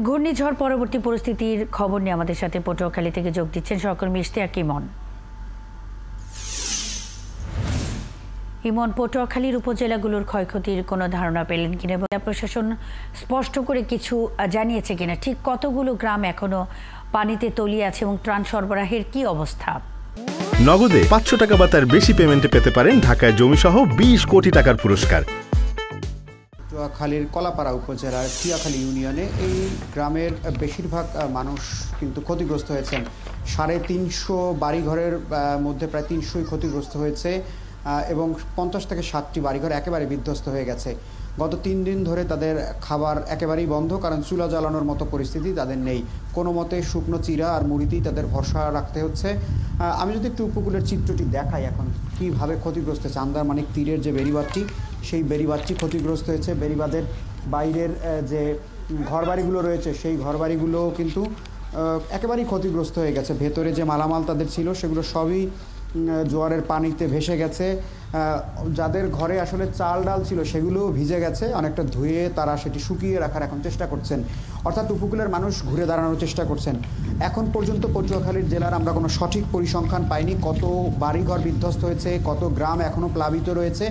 ঘূর্ণিঝড় পরবর্তী পরিস্থিতির খবর নিয়ে আমাদের সাথে পটুয়াখালী থেকে যোগ দিচ্ছেন সহকর্মী ইশতিয়াক ইমন। ইমন, পটুয়াখালীর উপজেলাগুলোর ক্ষয়ক্ষতির কোনো ধারণা পেলেন কিনা? প্রশাসন স্পষ্ট করে কিছু জানিয়েছে কিনা? ঠিক কতগুলো গ্রাম এখনো পানিতে তলিয়ে আছে এবং ত্রাণ সরবরাহের কি অবস্থা? নগদে 500 টাকা বা তার বেশি পেমেন্টে পেতে পারেন ঢাকায় জমিসহ 20 কোটি টাকার পুরস্কার। পটুয়াখালীর কলাপাড়া উপজেলার টিয়াখালী ইউনিয়নে এই গ্রামের বেশিরভাগ মানুষ কিন্তু ক্ষতিগ্রস্ত হয়েছেন। 350 বাড়িঘরের মধ্যে প্রায় 300ই ক্ষতিগ্রস্ত হয়েছে এবং 50 থেকে 60টি বাড়িঘর একেবারে বিধ্বস্ত হয়ে গেছে। গত 3 দিন ধরে তাদের খাবার একেবারেই বন্ধ, কারণ চুলা জ্বালানোর মতো পরিস্থিতি তাদের নেই। কোনো মতে শুকনো চিরা আর মুড়িতেই তাদের ভরসা রাখতে হচ্ছে। আমি যদি একটু উপকূলের চিত্রটি দেখাই এখন কীভাবে ক্ষতিগ্রস্ত হয়েছে। আন্দারমানিক তীরের যে বেড়িবাঁধটি, সেই বেড়িবাঁধটি ক্ষতিগ্রস্ত হয়েছে। বেড়িবাঁধের বাইরের যে ঘরবাড়িগুলো রয়েছে সেই ঘরবাড়িগুলোও কিন্তু একেবারেই ক্ষতিগ্রস্ত হয়ে গেছে। ভেতরে যে মালামাল তাদের ছিল সেগুলো সবই জোয়ারের পানিতে ভেসে গেছে। যাদের ঘরে আসলে চাল ডাল ছিল সেগুলোও ভিজে গেছে, অনেকটা ধুয়ে তারা সেটি শুকিয়ে রাখার এখন চেষ্টা করছেন। অর্থাৎ উপকূলের মানুষ ঘুরে দাঁড়ানোর চেষ্টা করছেন। এখন পর্যন্ত পটুয়াখালীর জেলার আমরা কোনো সঠিক পরিসংখ্যান পাইনি, কত বাড়িঘর বিধ্বস্ত হয়েছে, কত গ্রাম এখনও প্লাবিত রয়েছে,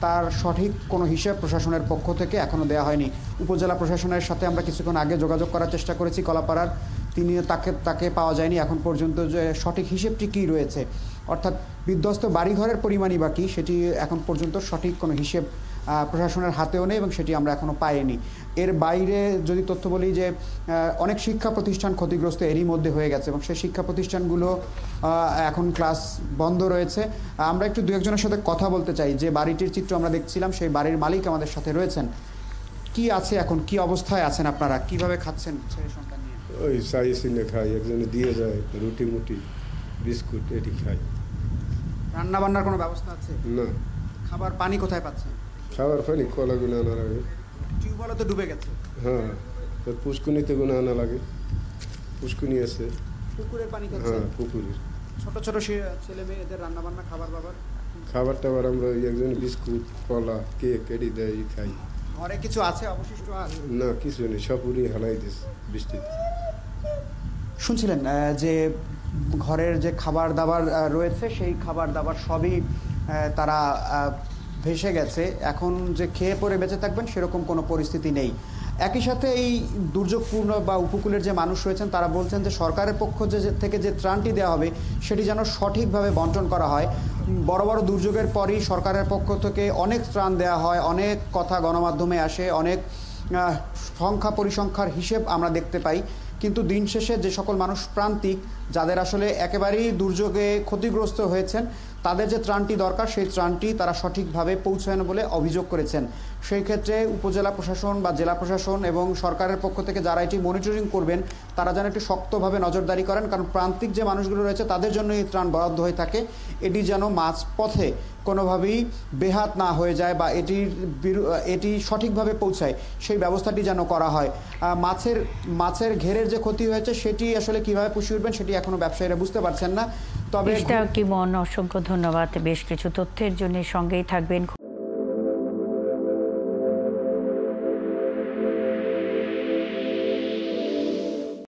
তার সঠিক কোনো হিসেব প্রশাসনের পক্ষ থেকে এখনও দেওয়া হয়নি। উপজেলা প্রশাসনের সাথে আমরা কিছুক্ষণ আগে যোগাযোগ করার চেষ্টা করেছি কলাপাড়ার, তাকে পাওয়া যায়নি এখন পর্যন্ত যে সঠিক হিসেবটি কী রয়েছে, অর্থাৎ বিধ্বস্ত বাড়িঘরের পরিমাণই বা কী সেটি এখন পর্যন্ত সঠিক কোনো হিসেব প্রশাসনের হাতেও নেই এবং সেটি আমরা এখনও পাইনি। এর বাইরে যদি তথ্য বলি যে অনেক শিক্ষা প্রতিষ্ঠান ক্ষতিগ্রস্ত এরই মধ্যে হয়ে গেছে এবং সেই শিক্ষা প্রতিষ্ঠানগুলো এখন ক্লাস বন্ধ রয়েছে। আমরা একটু দু একজনের সাথে কথা বলতে চাই। যে বাড়িটির চিত্র আমরা দেখছিলাম সেই বাড়ির মালিক আমাদের সাথে রয়েছেন। কি আছে এখন, কি অবস্থায় আছেন আপনারা, কিভাবে খাচ্ছেন ছেলে সন্তান নিয়ে? ওই চাই সিনে খাই, একজনে দিয়ে যায় রুটি মুটি বিস্কুট এটি খাই। রান্না বান্নার কোনো ব্যবস্থা আছে না? খাবার পানি কোথায় পাচ্ছেন? খাবার পানি কলাগুলো আনা লাগে। টিউবওয়েলও তো ডুবে গেছে। হ্যাঁ, পুষ্কুনিতে গুলো আনা লাগে। পুষ্কুনি আছে, পুকুরের পানি খাচ্ছেন? হ্যাঁ, পুকুরের। ছোট ছোট ছেলে মেয়েদের রান্না বান্না খাবার টাবার আমরা একজন বিস্কুট কলা কেক এটি দেয় খাই। ঘরে কিছু আছে অবশিষ্ট? না, কিছু নেই, সবই হালাই দিয়েছে বৃষ্টিতে। শুনছিলেন যে ঘরের যে খাবার দাবার রয়েছে সেই খাবার দাবার সবই তারা ভেসে গেছে। এখন যে খেয়ে পরে বেঁচে থাকবেন সেরকম কোনো পরিস্থিতি নেই। একই সাথে এই দুর্যোগপূর্ণ বা উপকূলের যে মানুষ রয়েছেন তারা বলছেন যে সরকারের পক্ষ থেকে যে ত্রাণটি দেওয়া হবে সেটি যেন সঠিকভাবে বন্টন করা হয়। বড় বড় দুর্যোগের পরই সরকারের পক্ষ থেকে অনেক ত্রাণ দেওয়া হয়, অনেক কথা গণমাধ্যমে আসে, অনেক পরিসংখ্যার হিসেব আমরা দেখতে পাই, কিন্তু দিন শেষে যে সকল মানুষ প্রান্তিক, যাদের আসলে একেবারেই দুর্যোগে ক্ষতিগ্রস্ত হয়েছেন, তাদের যে ত্রাণটি দরকার সেই ত্রাণটি তারা সঠিকভাবে পৌঁছায় না বলে অভিযোগ করেছেন। সেই ক্ষেত্রে উপজেলা প্রশাসন বা জেলা প্রশাসন এবং সরকারের পক্ষ থেকে যারা এটি মনিটরিং করবেন তারা যেন একটু শক্তভাবে নজরদারি করেন, কারণ প্রান্তিক যে মানুষগুলো রয়েছে তাদের জন্য এই ত্রাণ বরাদ্দ হয়ে থাকে। এটি যেন মাঝপথে কোনোভাবেই বেহাত না হয়ে যায় বা এটি সঠিকভাবে পৌঁছায় সেই ব্যবস্থাটি যেন করা হয়। মাছের ঘেরের যে ক্ষতি হয়েছে সেটি আসলে কিভাবে পুষিয়ে উঠবেন সেটি এখনও ব্যবসায়ীরা বুঝতে পারছেন না। তবে ইশতিয়াক ইমন, অসংখ্য ধন্যবাদ বেশ কিছু তথ্যের জন্য। সঙ্গেই থাকবেন।